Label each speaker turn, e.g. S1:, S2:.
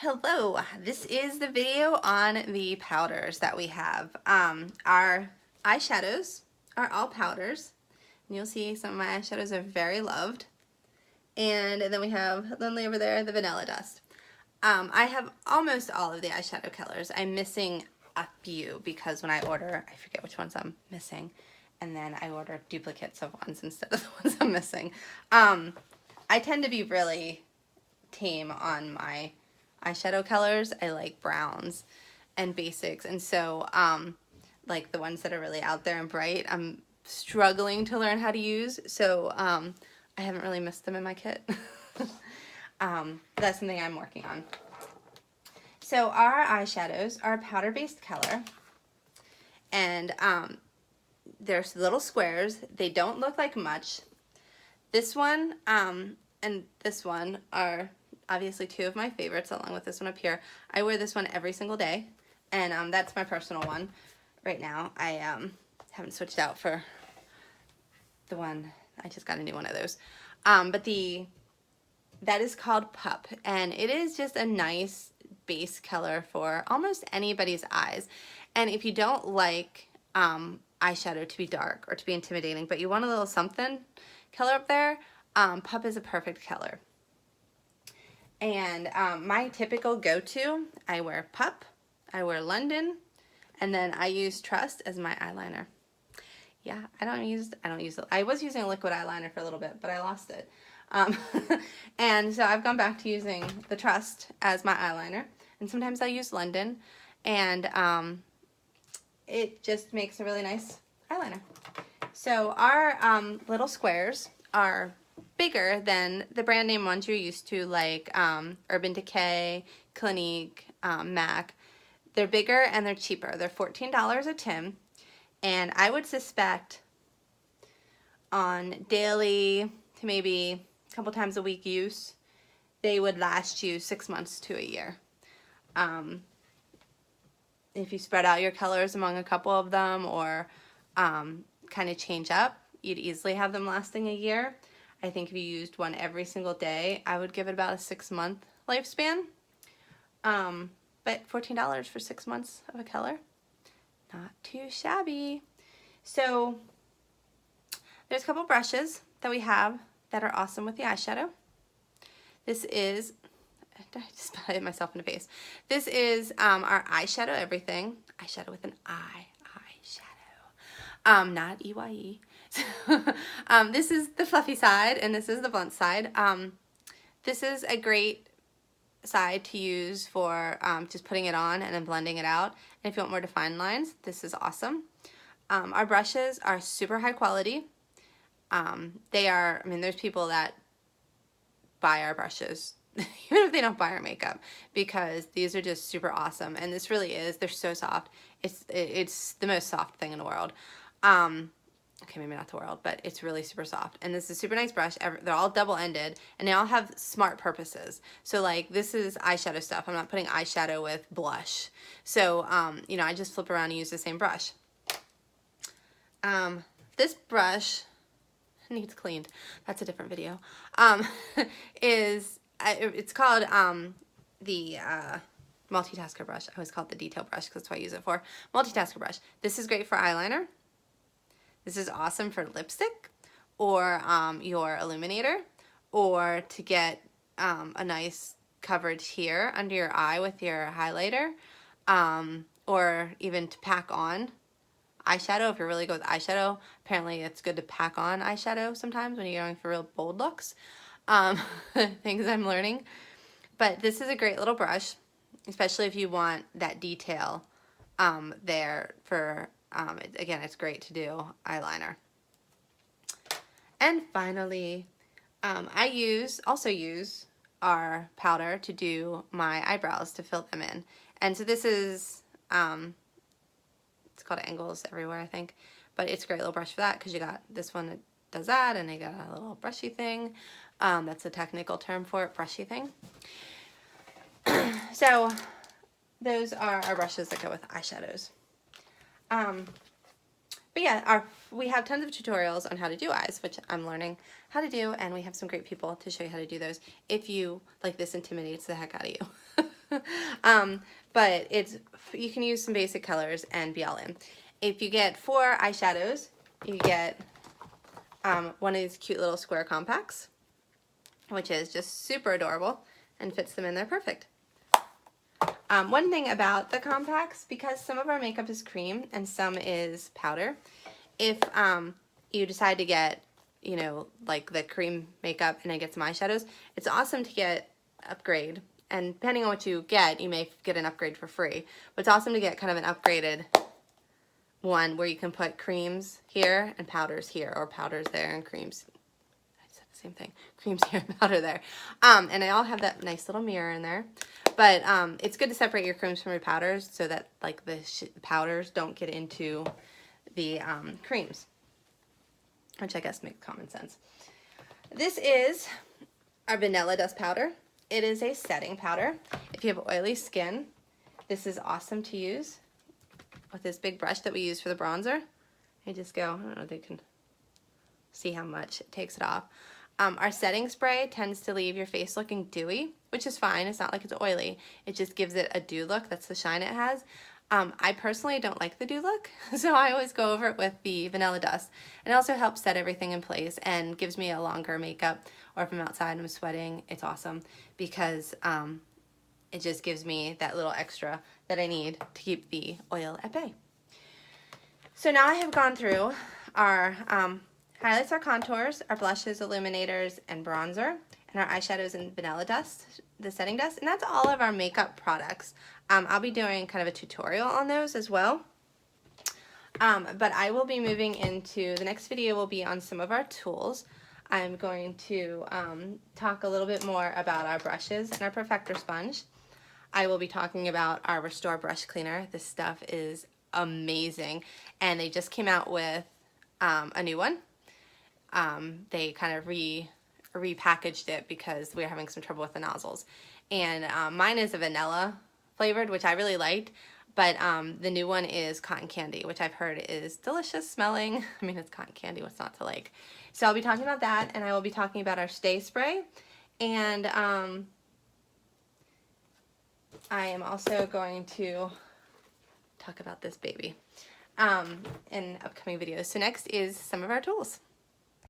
S1: Hello, this is the video on the powders that we have. Our eyeshadows are all powders. And you'll see some of my eyeshadows are very loved. And then we have Lindley over there, the vanilla dust. I have almost all of the eyeshadow colors. I'm missing a few because when I order, I forget which ones I'm missing. And then I order duplicates of ones instead of the ones I'm missing. I tend to be really tame on my eyeshadow colors. I like browns and basics, and so like the ones that are really out there and bright, I'm struggling to learn how to use, so I haven't really missed them in my kit. That's something I'm working on. So our eyeshadows are powder-based color, and there's little squares. They don't look like much. This one and this one are obviously two of my favorites, along with this one up here. I wear this one every single day, and that's my personal one right now. I haven't switched out for the one. I just got a new one of those. But that is called Pup, and it is just a nice base color for almost anybody's eyes. And if you don't like eyeshadow to be dark or to be intimidating, but you want a little something color up there, Pup is a perfect color. And my typical go-to, I wear Pup, I wear London, and then I use Trust as my eyeliner. Yeah, I don't use it. I was using a liquid eyeliner for a little bit, but I lost it. And so I've gone back to using the Trust as my eyeliner, and sometimes I use London, and it just makes a really nice eyeliner. So our little squares are bigger than the brand name ones you're used to, like Urban Decay, Clinique, MAC. They're bigger and they're cheaper. They're $14 a tin, and I would suspect on daily to maybe a couple times a week use, they would last you 6 months to a year. If you spread out your colors among a couple of them, or kind of change up, you'd easily have them lasting a year. I think if you used one every single day, I would give it about a 6-month lifespan. But $14 for 6 months of a color, not too shabby. So there's a couple brushes that we have that are awesome with the eyeshadow. This is, I just hit myself in the face. This is our eyeshadow everything. Eyeshadow with an I, eyeshadow. Not EYE. This is the fluffy side, and this is the blunt side. This is a great side to use for just putting it on and then blending it out. And if you want more defined lines, this is awesome. Our brushes are super high quality. They are, I mean, there's people that buy our brushes even if they don't buy our makeup, because these are just super awesome. And this really is, they're so soft. It's the most soft thing in the world. Okay, maybe not the world, but it's really super soft. And this is a super nice brush. They're all double-ended, and they all have smart purposes. So, like, this is eyeshadow stuff. I'm not putting eyeshadow with blush. So, you know, I just flip around and use the same brush. This brush needs cleaned. That's a different video. It's called the multitasker brush. I always call it the detail brush because that's what I use it for. Multitasker brush. This is great for eyeliner. This is awesome for lipstick or your illuminator, or to get a nice coverage here under your eye with your highlighter, or even to pack on eyeshadow if you're really good with eyeshadow. Apparently it's good to pack on eyeshadow sometimes when you're going for real bold looks. Things I'm learning. But this is a great little brush, especially if you want that detail there for, again, it's great to do eyeliner. And finally, I also use our powder to do my eyebrows, to fill them in. And so this is, it's called Angles Everywhere, I think. But it's a great little brush for that, because you got this one that does that, and you got a little brushy thing. That's a technical term for it, brushy thing. So those are our brushes that go with eyeshadows. But yeah, we have tons of tutorials on how to do eyes, which I'm learning how to do, and we have some great people to show you how to do those if you, like, this intimidates the heck out of you. But you can use some basic colors and be all in. If you get 4 eyeshadows, you get one of these cute little square compacts, which is just super adorable and fits them in there perfect. One thing about the compacts, because some of our makeup is cream and some is powder, if you decide to get, you know, like the cream makeup and then get some eyeshadows, it's awesome to get upgrade. And depending on what you get, you may get an upgrade for free. But it's awesome to get kind of an upgraded one where you can put creams here and powders here, or powders there and creams. I said the same thing. Creams here and powder there. And they all have that nice little mirror in there. But it's good to separate your creams from your powders so that like the powders don't get into the creams, which I guess makes common sense. This is our Vanilla Dust powder. It is a setting powder. If you have oily skin, this is awesome to use with this big brush that we use for the bronzer. I just go, I don't know if they can see how much it takes it off. Our setting spray tends to leave your face looking dewy, which is fine. It's not like it's oily. It just gives it a dew look. That's the shine it has. I personally don't like the dew look, so I always go over it with the Vanilla Dust. And it also helps set everything in place and gives me a longer makeup, or if I'm outside and I'm sweating, it's awesome because it just gives me that little extra that I need to keep the oil at bay. So now I have gone through our highlights, our contours, our blushes, illuminators, and bronzer, and our eyeshadows and Vanilla Dust, the setting dust, and that's all of our makeup products. I'll be doing kind of a tutorial on those as well. But I will be moving into, the next video will be on some of our tools. I'm going to talk a little bit more about our brushes and our Perfector sponge. I will be talking about our Restore brush cleaner. This stuff is amazing, and they just came out with a new one. They kind of repackaged it because we were having some trouble with the nozzles. And mine is a vanilla flavored, which I really liked, but the new one is cotton candy, which I've heard is delicious smelling. I mean, it's cotton candy, what's not to like? So I'll be talking about that, and I will be talking about our Stay Spray, and I am also going to talk about this baby in upcoming videos. So next is some of our tools.